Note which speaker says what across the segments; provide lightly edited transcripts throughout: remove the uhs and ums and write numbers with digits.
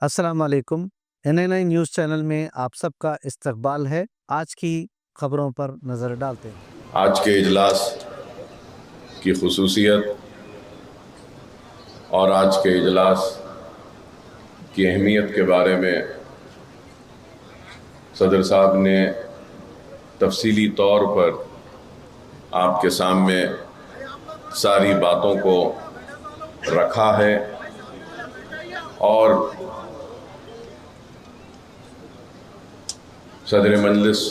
Speaker 1: السلام علیکم NNI news channel میں آپ سب کا استقبال ہے۔ آج کی خبروں پر نظر ڈالتے ہیں۔
Speaker 2: آج کے اجلاس کی خصوصیت اور آج کے اجلاس کی اہمیت کے بارے میں صدر صاحب نے تفصیلی طور پر آپ کے سامنے ساری باتوں کو رکھا ہے اور صدر مجلس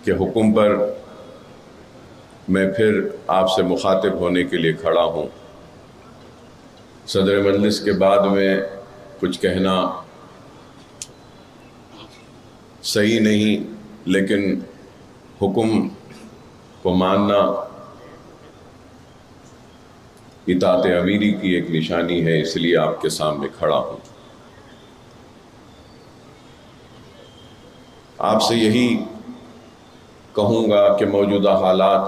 Speaker 2: کے حکم پر میں پھر آپ سے مخاطب ہونے کے لیے کھڑا ہوں۔ صدر مجلس کے بعد میں کچھ کہنا صحیح نہیں، لیکن حکم کو ماننا اطاعت امیری کی ایک نشانی ہے، اس لیے آپ کے سامنے کھڑا ہوں۔ آپ سے یہی کہوں گا کہ موجودہ حالات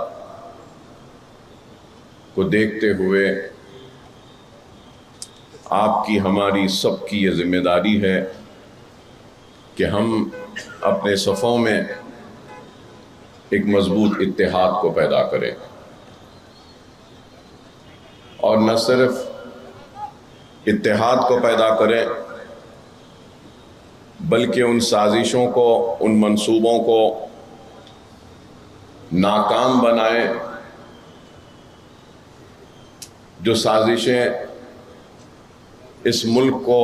Speaker 2: کو دیکھتے ہوئے آپ کی ہماری سب کی یہ ذمہ داری ہے کہ ہم اپنے صفوں میں ایک مضبوط اتحاد کو پیدا کریں، اور نہ صرف اتحاد کو پیدا کریں بلکہ ان سازشوں کو، ان منصوبوں کو ناکام بنائیں جو سازشیں اس ملک کو،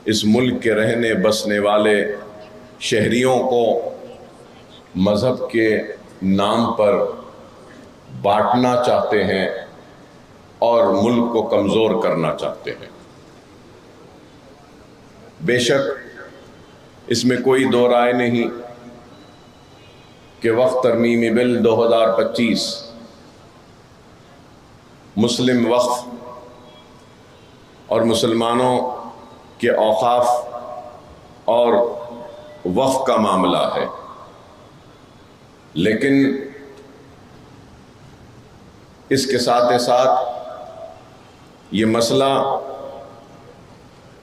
Speaker 2: اس ملک کے رہنے بسنے والے شہریوں کو مذہب کے نام پر بانٹنا چاہتے ہیں اور ملک کو کمزور کرنا چاہتے ہیں۔ بے شک اس میں کوئی دو رائے نہیں کہ وقف ترمیمی بل 2025 مسلم وقف اور مسلمانوں کے اوقاف اور وقف کا معاملہ ہے، لیکن اس کے ساتھ ساتھ یہ مسئلہ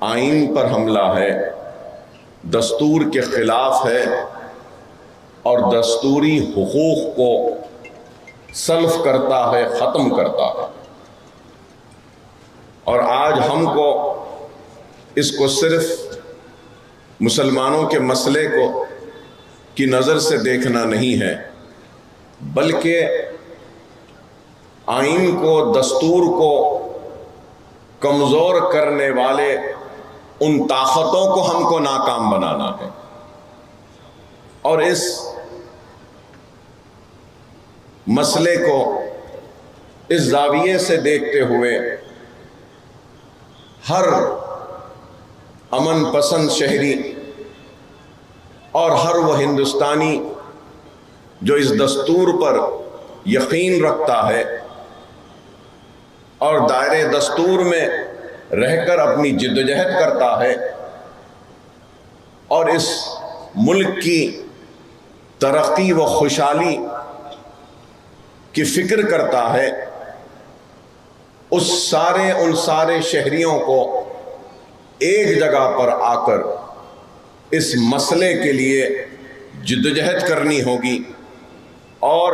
Speaker 2: آئین پر حملہ ہے، دستور کے خلاف ہے اور دستوری حقوق کو سلب کرتا ہے، ختم کرتا ہے۔ اور آج ہم کو اس کو صرف مسلمانوں کے مسئلے کو کی نظر سے دیکھنا نہیں ہے، بلکہ آئین کو، دستور کو کمزور کرنے والے ان طاقتوں کو ہم کو ناکام بنانا ہے۔ اور اس مسئلے کو اس زاویے سے دیکھتے ہوئے ہر امن پسند شہری اور ہر وہ ہندوستانی جو اس دستور پر یقین رکھتا ہے اور دائرے دستور میں رہ کر اپنی جدوجہد کرتا ہے اور اس ملک کی ترقی و خوشحالی کی فکر کرتا ہے، ان سارے شہریوں کو ایک جگہ پر آ کر اس مسئلے کے لیے جدوجہد کرنی ہوگی۔ اور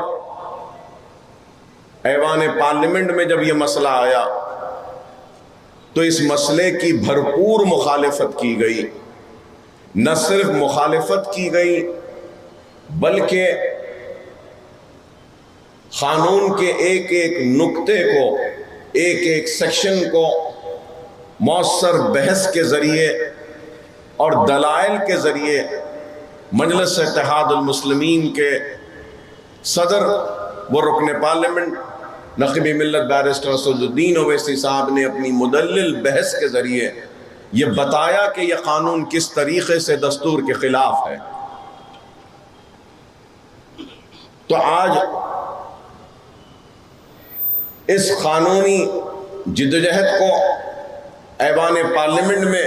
Speaker 2: ایوان پارلیمنٹ میں جب یہ مسئلہ آیا تو اس مسئلے کی بھرپور مخالفت کی گئی، نہ صرف مخالفت کی گئی بلکہ قانون کے ایک ایک نقطے کو، ایک ایک سیکشن کو مؤثر بحث کے ذریعے اور دلائل کے ذریعے مجلس اتحاد المسلمین کے صدر و رکن پارلیمنٹ نقیب ملت بیرسٹر اسد الدین اویسی صاحب نے اپنی مدلل بحث کے ذریعے یہ بتایا کہ یہ قانون کس طریقے سے دستور کے خلاف ہے۔ تو آج اس قانونی جدوجہد کو ایوان پارلیمنٹ میں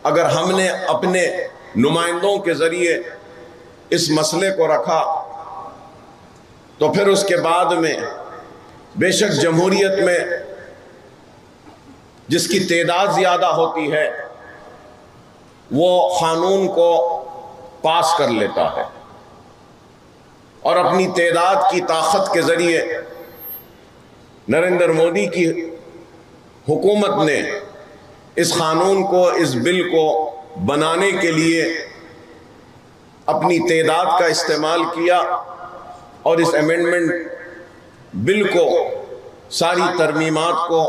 Speaker 2: اگر ہم نے اپنے نمائندوں کے ذریعے اس مسئلے کو رکھا تو پھر اس کے بعد میں بے شک جمہوریت میں جس کی تعداد زیادہ ہوتی ہے وہ قانون کو پاس کر لیتا ہے، اور اپنی تعداد کی طاقت کے ذریعے نریندر مودی کی حکومت نے اس قانون کو، اس بل کو بنانے کے لیے اپنی تعداد کا استعمال کیا، اور اس امینڈمنٹ بل کو، ساری ترمیمات کو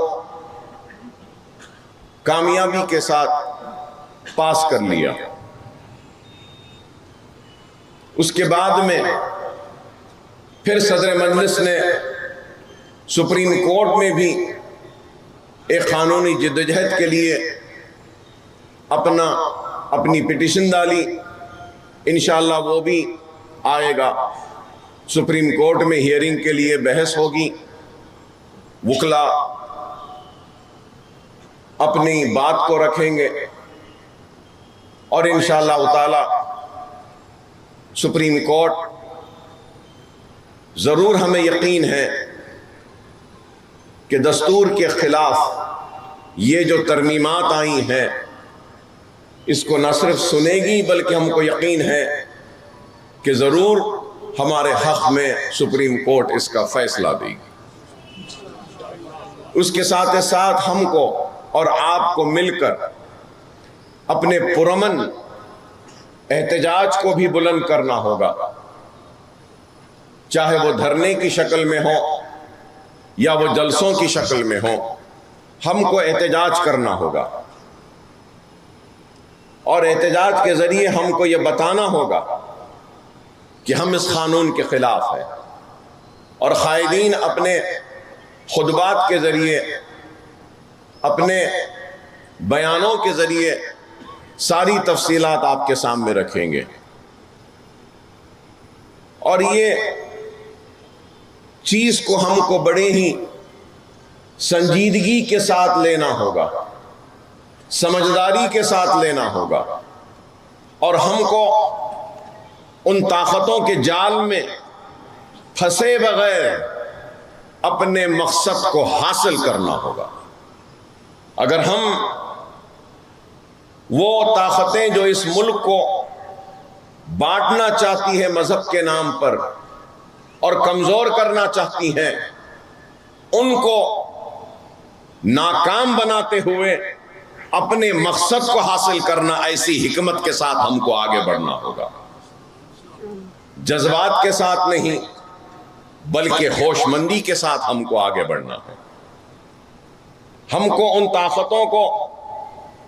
Speaker 2: کامیابی کے ساتھ پاس کر لیا۔ اس کے بعد میں پھر صدر مجلس نے سپریم کورٹ میں بھی ایک قانونی جدوجہد کے لیے اپنی پٹیشن ڈالی۔ انشاءاللہ وہ بھی آئے گا، سپریم کورٹ میں ہیئرنگ کے لیے بحث ہوگی، وکلا اپنی بات کو رکھیں گے، اور انشاءاللہ تعالی سپریم کورٹ، ضرور ہمیں یقین ہے کہ دستور کے خلاف یہ جو ترمیمات آئی ہیں اس کو نہ صرف سنے گی بلکہ ہم کو یقین ہے کہ ضرور ہمارے حق میں سپریم کورٹ اس کا فیصلہ دے گی۔ اس کے ساتھ ساتھ ہم کو اور آپ کو مل کر اپنے پرامن احتجاج کو بھی بلند کرنا ہوگا، چاہے وہ دھرنے کی شکل میں ہو یا وہ جلسوں کی شکل میں ہو، ہم کو احتجاج کرنا ہوگا، اور احتجاج کے ذریعے ہم کو یہ بتانا ہوگا کہ ہم اس قانون کے خلاف ہیں، اور قائدین اپنے خطبات کے ذریعے، اپنے بیانوں کے ذریعے ساری تفصیلات آپ کے سامنے رکھیں گے، اور یہ چیز کو ہم کو بڑے ہی سنجیدگی کے ساتھ لینا ہوگا، سمجھداری کے ساتھ لینا ہوگا، اور ہم کو ان طاقتوں کے جال میں پھنسے بغیر اپنے مقصد کو حاصل کرنا ہوگا۔ اگر ہم وہ طاقتیں جو اس ملک کو بانٹنا چاہتی ہے مذہب کے نام پر اور کمزور کرنا چاہتی ہیں، ان کو ناکام بناتے ہوئے اپنے مقصد کو حاصل کرنا، ایسی حکمت کے ساتھ ہم کو آگے بڑھنا ہوگا، جذبات کے ساتھ نہیں بلکہ ہوش مندی کے ساتھ ہم کو آگے بڑھنا ہے۔ ہم کو ان طاقتوں کو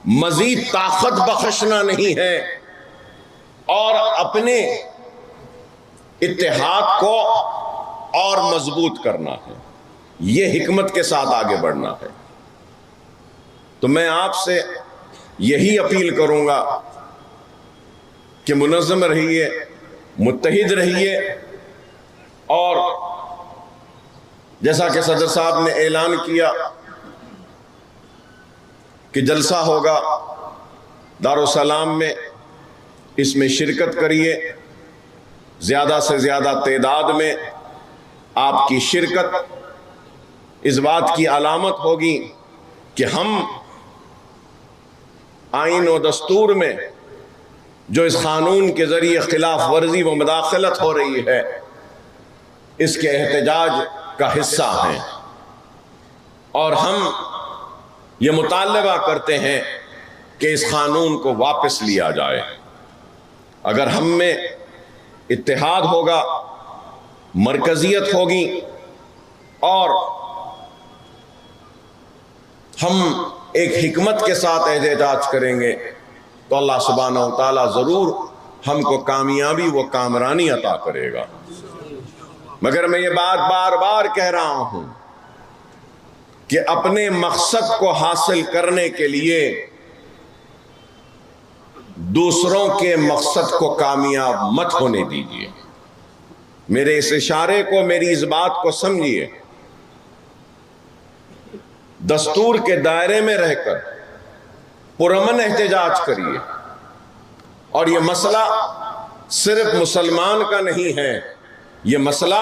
Speaker 2: مزید طاقت بخشنا نہیں ہے، اور اپنے اتحاد کو اور مضبوط کرنا ہے، یہ حکمت کے ساتھ آگے بڑھنا ہے۔ تو میں آپ سے یہی اپیل کروں گا کہ منظم رہیے، متحد رہیے، اور جیسا کہ صدر صاحب نے اعلان کیا کہ جلسہ ہوگا دارالسلام میں، اس میں شرکت کریے، زیادہ سے زیادہ تعداد میں آپ کی شرکت اس بات کی علامت ہوگی کہ ہم آئین و دستور میں جو اس قانون کے ذریعے خلاف ورزی و مداخلت ہو رہی ہے اس کے احتجاج کا حصہ ہیں، اور ہم یہ مطالبہ کرتے ہیں کہ اس قانون کو واپس لیا جائے۔ اگر ہم میں اتحاد ہوگا، مرکزیت ہوگی، اور ہم ایک حکمت کے ساتھ احتجاج کریں گے تو اللہ سبحانہ و تعالیٰ ضرور ہم کو کامیابی و کامرانی عطا کرے گا۔ مگر میں یہ بات بار بار کہہ رہا ہوں کہ اپنے مقصد کو حاصل کرنے کے لیے دوسروں کے مقصد کو کامیاب مت ہونے دیجیے۔ میرے اس اشارے کو، میری اس بات کو سمجھیے، دستور کے دائرے میں رہ کر پرامن احتجاج کریے، اور یہ مسئلہ صرف مسلمان کا نہیں ہے، یہ مسئلہ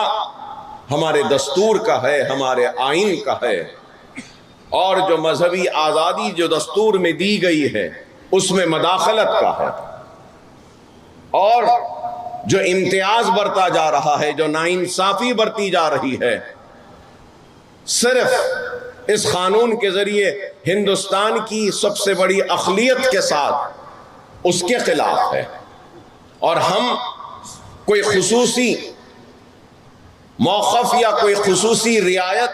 Speaker 2: ہمارے دستور کا ہے، ہمارے آئین کا ہے، اور جو مذہبی آزادی جو دستور میں دی گئی ہے اس میں مداخلت کا ہے، اور جو امتیاز برتا جا رہا ہے، جو ناانصافی برتی جا رہی ہے، صرف اس قانون کے ذریعے ہندوستان کی سب سے بڑی اقلیت کے ساتھ اس کے خلاف ہے۔ اور ہم کوئی خصوصی موقف یا کوئی خصوصی رعایت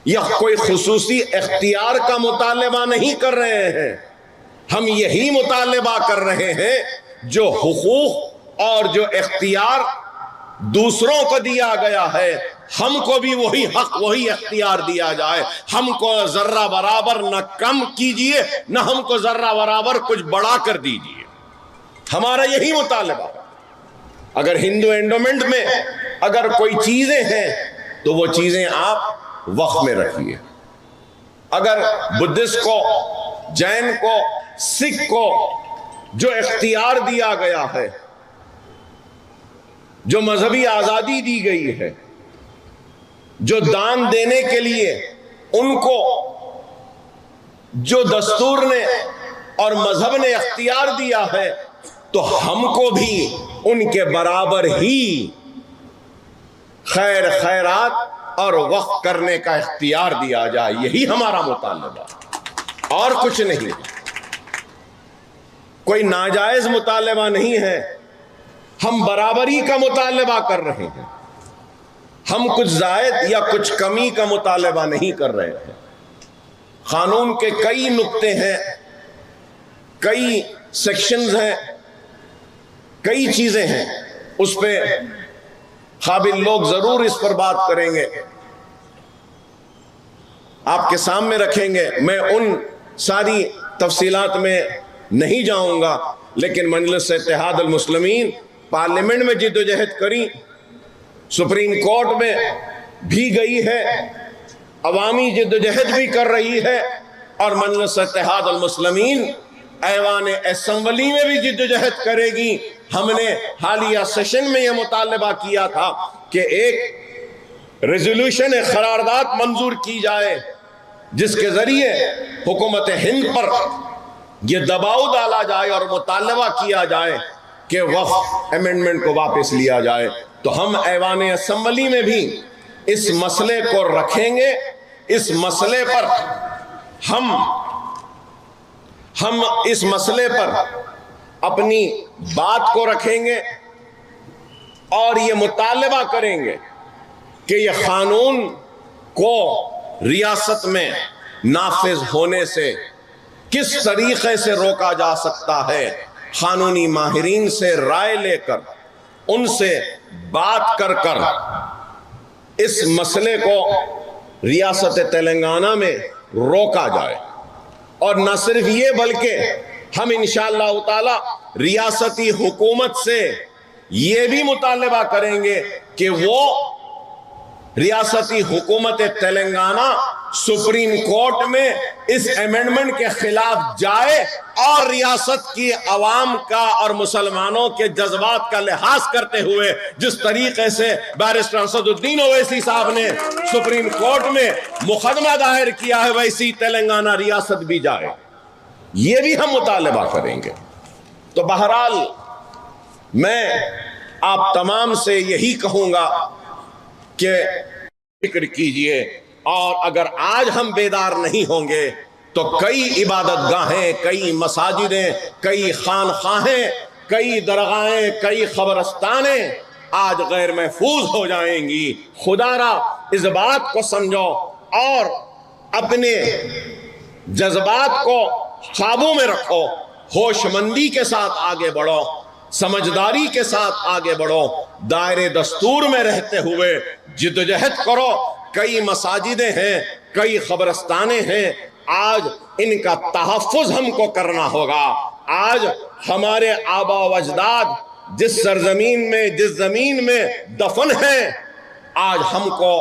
Speaker 2: یا کوئی خصوصی اختیار کا مطالبہ نہیں کر رہے ہیں، ہم یہی مطالبہ کر رہے ہیں جو حقوق اور جو اختیار دوسروں کو دیا گیا ہے، ہم کو بھی وہی حق وہی اختیار دیا جائے۔ ہم کو ذرہ برابر نہ کم کیجئے، نہ ہم کو ذرہ برابر کچھ بڑھا کر دیجئے، ہمارا یہی مطالبہ ہے۔ اگر ہندو اینڈومنٹ میں اگر کوئی چیزیں ہیں تو وہ چیزیں آپ وقف میں رکھیے۔ اگر بدھسٹ کو، جین کو، سکھ کو جو اختیار دیا گیا ہے، جو مذہبی آزادی دی گئی ہے، جو دان دینے کے لیے ان کو جو دستور نے اور مذہب نے اختیار دیا ہے، تو ہم کو بھی ان کے برابر ہی خیر خیرات اور وقف کرنے کا اختیار دیا جائے۔ یہی ہمارا مطالبہ، اور کچھ نہیں، کوئی ناجائز مطالبہ نہیں ہے، ہم برابری کا مطالبہ کر رہے ہیں، ہم کچھ زائد یا کچھ کمی کا مطالبہ نہیں کر رہے ہیں۔ قانون کے کئی نکتے ہیں، کئی سیکشنز ہیں، کئی چیزیں ہیں، اس پہ قابل لوگ ضرور اس پر بات کریں گے، آپ کے سامنے رکھیں گے۔ میں ان ساری تفصیلات میں نہیں جاؤں گا، لیکن مجلس اتحاد المسلمین پارلیمنٹ میں جد و جہد کری، سپریم کورٹ میں بھی گئی ہے، عوامی جد و جہد بھی کر رہی ہے، اور مجلس اتحاد المسلمین ایوان اسمبلی میں بھی جد و جہد کرے گی۔ ہم نے حالیہ سیشن میں یہ مطالبہ کیا تھا کہ ایک ریزولوشن، ایک قرارداد منظور کی جائے جس کے ذریعے حکومت ہند پر یہ دباؤ ڈالا جائے اور مطالبہ کیا جائے کہ وقف امینڈمنٹ کو واپس لیا جائے۔ تو ہم ایوان اسمبلی میں بھی اس مسئلے کو رکھیں گے، اس مسئلے پر ہم اس مسئلے پر اپنی بات کو رکھیں گے اور یہ مطالبہ کریں گے کہ یہ قانون کو ریاست میں نافذ ہونے سے کس طریقے سے روکا جا سکتا ہے۔ قانونی ماہرین سے رائے لے کر، ان سے بات کر کر اس مسئلے کو ریاست تلنگانہ میں روکا جائے۔ اور نہ صرف یہ بلکہ ہم انشاءاللہ تعالی ریاستی حکومت سے یہ بھی مطالبہ کریں گے کہ وہ ریاستی حکومت تلنگانہ سپریم کورٹ میں اس امینڈمنٹ کے خلاف جائے اور ریاست کی عوام کا اور مسلمانوں کے جذبات کا لحاظ کرتے ہوئے جس طریقے سے بیرسٹر اسد الدین اویسی صاحب نے سپریم کورٹ میں مقدمہ دائر کیا ہے، ویسی تلنگانہ ریاست بھی جائے۔ یہ بھی ہم مطالبہ کریں گے۔ تو بہرحال میں آپ تمام سے یہی کہوں گا کہ فکر کیجئے، اور اگر آج ہم بیدار نہیں ہوں گے تو کئی عبادت گاہیں، کئی مساجدیں، کئی خانقاہیں، کئی درگاہیں، کئی قبرستانیں آج غیر محفوظ ہو جائیں گی۔ خدا را اس بات کو سمجھو اور اپنے جذبات کو قابو میں رکھو، ہوش مندی کے ساتھ آگے بڑھو، سمجھداری کے ساتھ آگے بڑھو، دائرے دستور میں رہتے ہوئے جدوجہد کرو۔ کئی مساجدیں ہیں، کئی قبرستانیں ہیں، آج ان کا تحفظ ہم کو کرنا ہوگا۔ آج ہمارے آبا و اجداد جس سرزمین میں، جس زمین میں دفن ہیں، آج ہم کو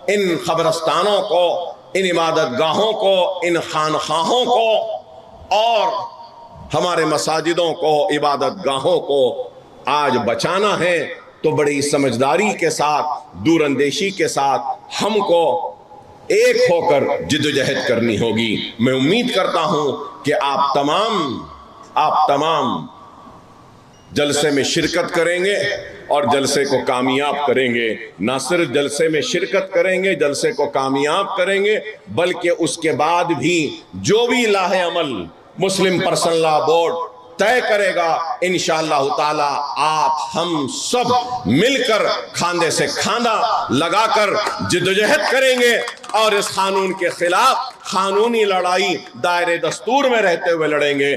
Speaker 2: ان قبرستانوں کو، ان عبادت گاہوں کو، ان خانقاہوں کو اور ہمارے مساجدوں کو، عبادت گاہوں کو آج بچانا ہے۔ تو بڑی سمجھداری کے ساتھ، دور اندیشی کے ساتھ ہم کو ایک ہو کر جدوجہد کرنی ہوگی. میں امید کرتا ہوں کہ آپ تمام جلسے میں شرکت کریں گے اور جلسے کو کامیاب کریں گے. نہ صرف جلسے میں شرکت کریں گے، جلسے کو کامیاب کریں گے، بلکہ اس کے بعد بھی جو بھی لاہ عمل مسلم پرسنل لا بورڈ طے کرے گا، انشاءاللہ تعالی آپ ہم سب مل کر کھاندے سے کھاندہ لگا کر جدوجہد کریں گے اور اس قانون کے خلاف قانونی لڑائی دائرے دستور میں رہتے ہوئے لڑیں گے.